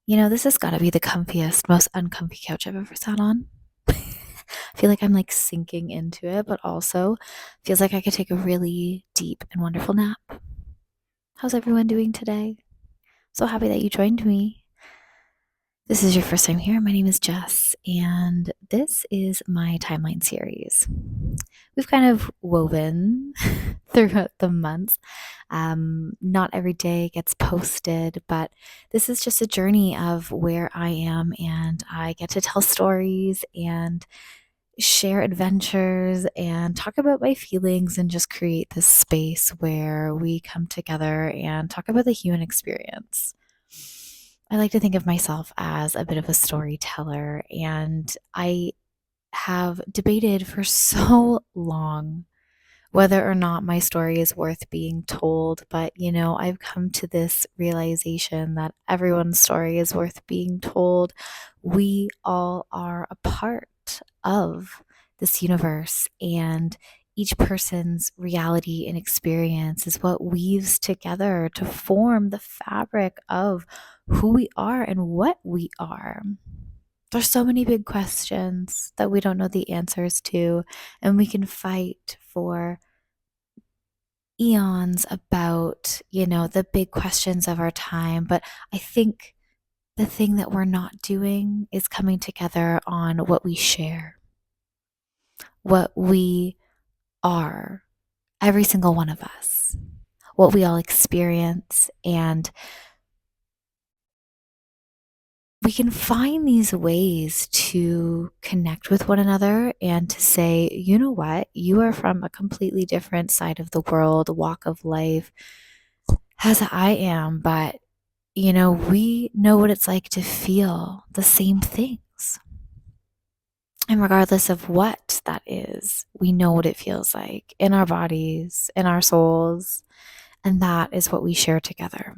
This has got to be the comfiest, most uncomfy couch I've ever sat on. I feel like I'm like sinking into it, but also feels like I could take a really deep and wonderful nap. How's everyone doing today? So happy that you joined me. This is your first time here. My name is Jess, and this is my timeline series. We've kind of woven throughout the months. Not every day gets posted, but this is just a journey of where I am, and I get to tell stories and share adventures and talk about my feelings and just create this space where we come together and talk about the human experience. I like to think of myself as a bit of a storyteller, and I have debated for so long whether or not my story is worth being told. But, I've come to this realization that everyone's story is worth being told. We all are a part of this universe, and each person's reality and experience is what weaves together to form the fabric of who we are and what we are. There's so many big questions that we don't know the answers to, and we can fight for eons about, the big questions of our time. But I think the thing that we're not doing is coming together on what we share, what we are, every single one of us, what we all experience. And we can find these ways to connect with one another and to say, you know what, you are from a completely different side of the world, walk of life, as I am, but we know what it's like to feel the same things. And regardless of what that is, we know what it feels like in our bodies, in our souls, and that is what we share together.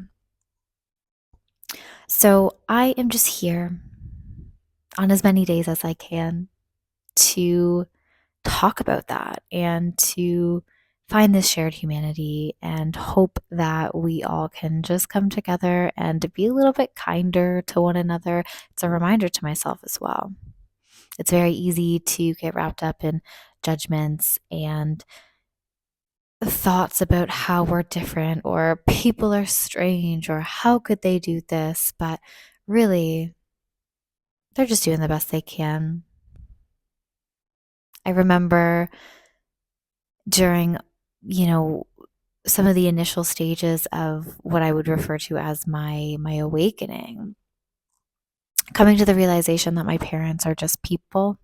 So I am just here on as many days as I can to talk about that and to find this shared humanity and hope that we all can just come together and be a little bit kinder to one another. It's a reminder to myself as well. It's very easy to get wrapped up in judgments and thoughts about how we're different or people are strange or how could they do this, but really, they're just doing the best they can. I remember during, some of the initial stages of what I would refer to as my awakening, coming to the realization that my parents are just people.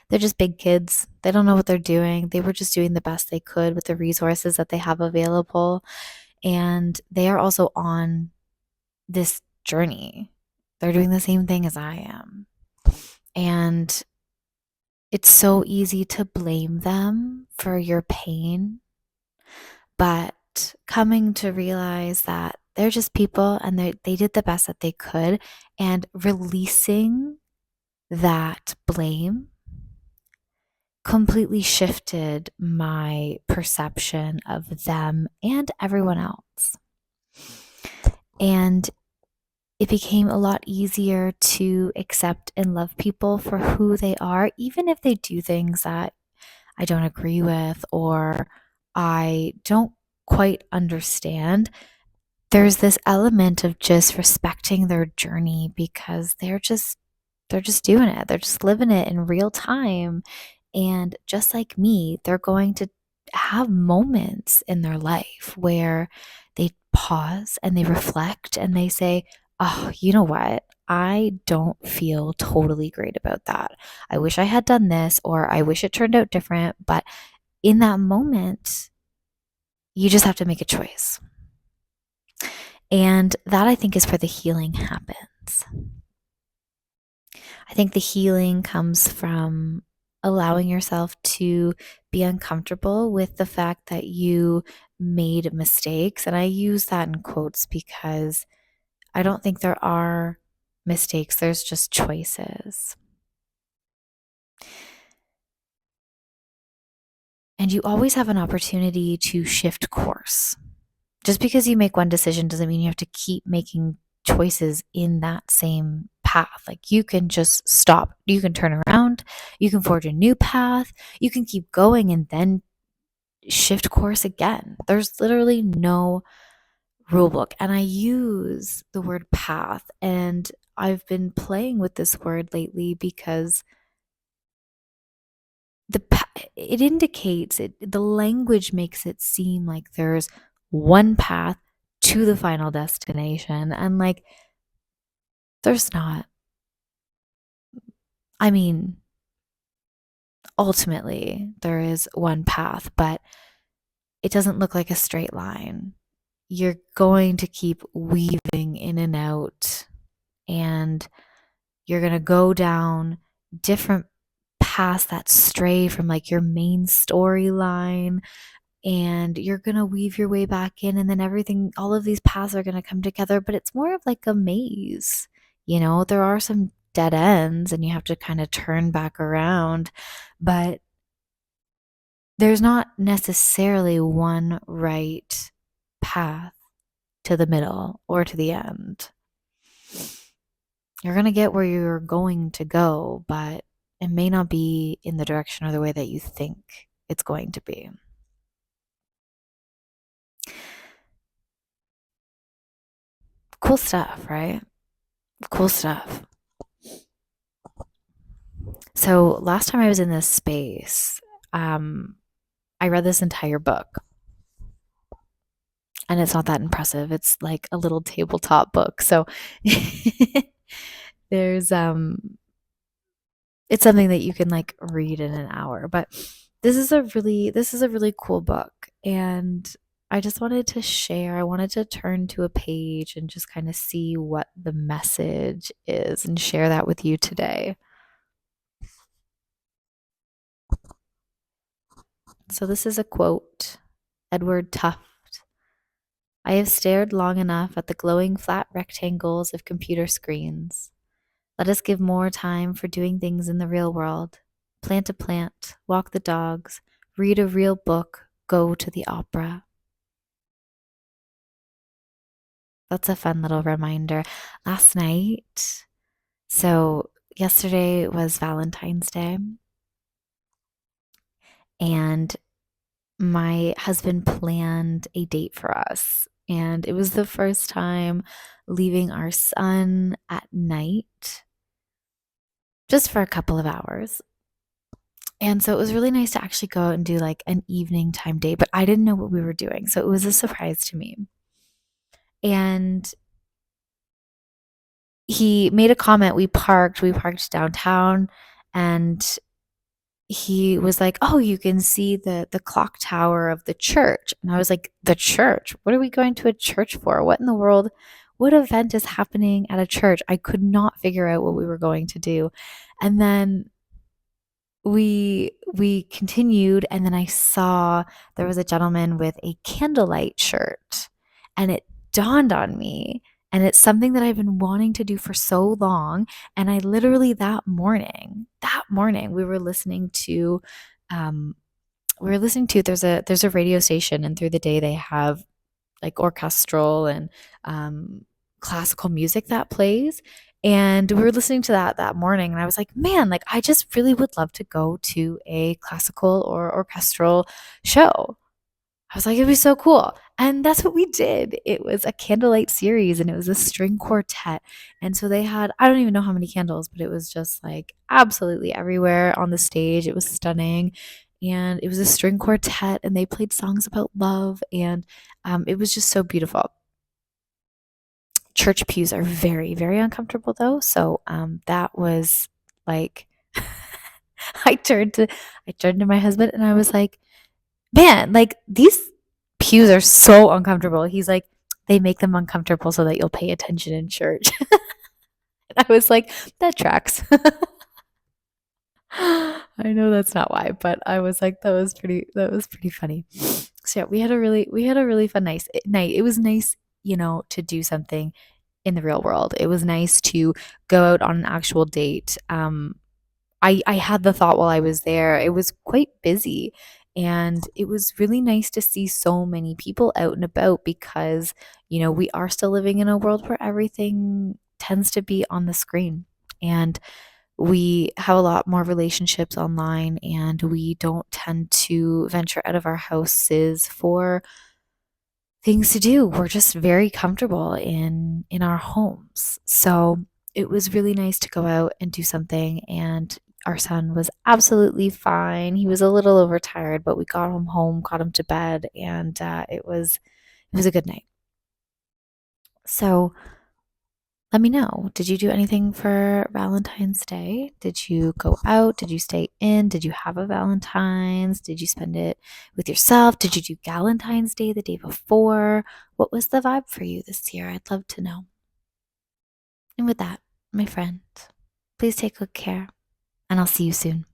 They're just big kids. They don't know what they're doing. They were just doing the best they could with the resources that they have available. And they are also on this journey. They're doing the same thing as I am. And it's so easy to blame them for your pain, but coming to realize that they're just people and they did the best that they could, and releasing that blame completely shifted my perception of them and everyone else. And it became a lot easier to accept and love people for who they are, even if they do things that I don't agree with or I don't quite understand. There's this element of just respecting their journey because they're just doing it. They're just living it in real time. And just like me, they're going to have moments in their life where they pause and they reflect and they say, oh, you know what? I don't feel totally great about that. I wish I had done this, or I wish it turned out different. But in that moment, you just have to make a choice. And that, I think, is where the healing happens. I think the healing comes from allowing yourself to be uncomfortable with the fact that you made mistakes. And I use that in quotes because I don't think there are mistakes, there's just choices. And you always have an opportunity to shift course. Just because you make one decision doesn't mean you have to keep making choices in that same path. Like you can just stop, you can turn around, you can forge a new path, you can keep going and then shift course again. There's literally no rule book. And I use the word path, and I've been playing with this word lately because the it indicates it, the language makes it seem like there's one path to the final destination, and like there's not. I mean, ultimately there is one path, but it doesn't look like a straight line. You're going to keep weaving in and out, and you're going to go down different paths that stray from like your main storyline, and you're going to weave your way back in, and then everything, all of these paths are going to come together, but it's more of like a maze. You know, there are some dead ends and you have to kind of turn back around, but there's not necessarily one right path to the middle or to the end. You're going to get where you're going to go, but it may not be in the direction or the way that you think it's going to be. Cool stuff, right? Cool stuff. So last time I was in this space, I read this entire book, and it's not that impressive. It's like a little tabletop book. So there's it's something that you can like read in an hour, but this is a really cool book, and I just wanted to share. I wanted to turn to a page and just kind of see what the message is and share that with you today. So this is a quote. Edward Tufte. I have stared long enough at the glowing flat rectangles of computer screens. Let us give more time for doing things in the real world. Plant a plant, walk the dogs, read a real book, go to the opera. That's a fun little reminder. Last night, so yesterday was Valentine's Day, and my husband planned a date for us. And it was the first time leaving our son at night, just for a couple of hours. And so it was really nice to actually go out and do like an evening time date, but I didn't know what we were doing. So it was a surprise to me. And he made a comment. We parked downtown, and he was like, "Oh, you can see the clock tower of the church." And I was like, "The church? What are we going to a church for? What in the world? What event is happening at a church?" I could not figure out what we were going to do. And then we continued, and then I saw there was a gentleman with a candlelight shirt, and it dawned on me, and it's something that I've been wanting to do for so long. And I literally that morning um there's a radio station, and through the day they have like orchestral and classical music that plays. And we were listening to that morning, and I was like, man, like I just really would love to go to a classical or orchestral show. I was like, it'd be so cool. And that's what we did. It was a candlelight series, and it was a string quartet. And so they had, I don't even know how many candles, but it was just like absolutely everywhere on the stage. It was stunning. And it was a string quartet, and they played songs about love. And it was just so beautiful. Church pews are very, very uncomfortable though. So that was like, I turned to my husband, and I was like, man, like these pews are so uncomfortable. He's like, they make them uncomfortable so that you'll pay attention in church. I was like, that tracks. I know that's not why, but I was like, that was pretty funny. So yeah, we had a really fun night. It was nice, to do something in the real world. It was nice to go out on an actual date. I had the thought while I was there. It was quite busy, And it was really nice to see so many people out and about because, we are still living in a world where everything tends to be on the screen. And we have a lot more relationships online, and we don't tend to venture out of our houses for things to do. We're just very comfortable in our homes. So it was really nice to go out and do something, and our son was absolutely fine. He was a little overtired, but we got him home, got him to bed, and it was a good night. So let me know. Did you do anything for Valentine's Day? Did you go out? Did you stay in? Did you have a Valentine's? Did you spend it with yourself? Did you do Galentine's Day the day before? What was the vibe for you this year? I'd love to know. And with that, my friend, please take good care, and I'll see you soon.